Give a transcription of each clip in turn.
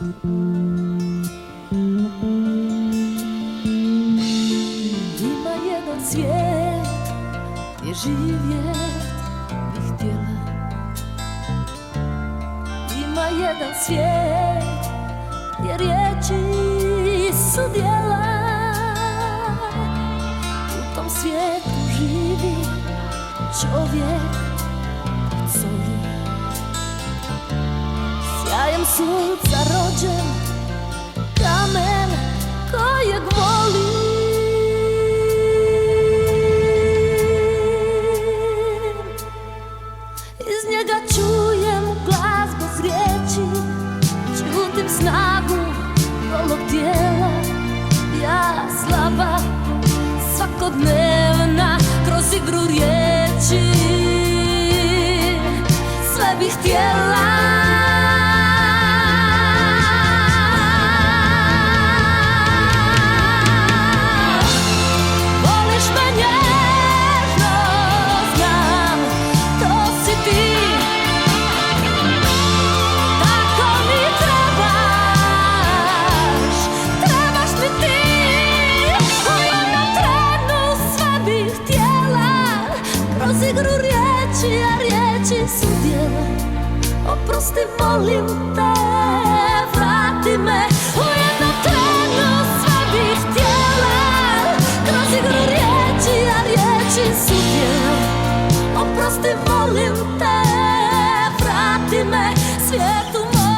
Ima jedan svijet gdje živjet bih htjela. Ima jedan svijet gdje riječi su djela. U tom svijetu živi čovjek od soli, sjajem sunca rođen, kamen kojeg volim. Iz njega čujem glas bez riječi, čutim snagu golog tijela. Ja slaba, svakodnevna, kroz igru riječi sve bih htjela. Kroz igru riječi, a riječi su djela. Oprosti, molim te, vrati me. U jednom trenu sve bih htjela. Kroz igru riječi, a riječi su djela. Oprosti, molim te, vrati me svijetu moj.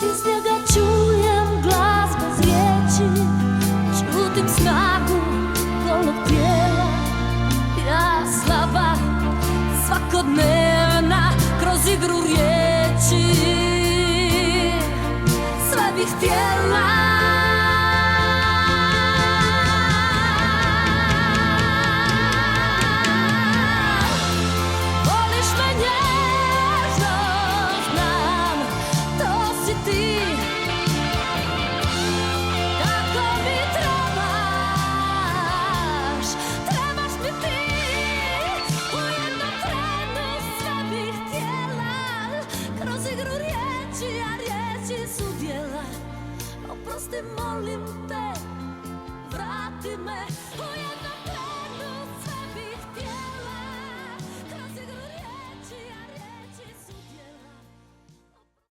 Iz njega čujem glas bez riječi, čutim snagu golog tijela. Ja slaba, svakodnevna, kroz igru riječi sve bih htjela. Voliš me nježno, znam, to si ti. Kako mi trebaš mi ti. U jednom trenu sve bih htjela. Kroz igru riječi, a riječi su djela. Oprosti, molim te, vrati me. U jednom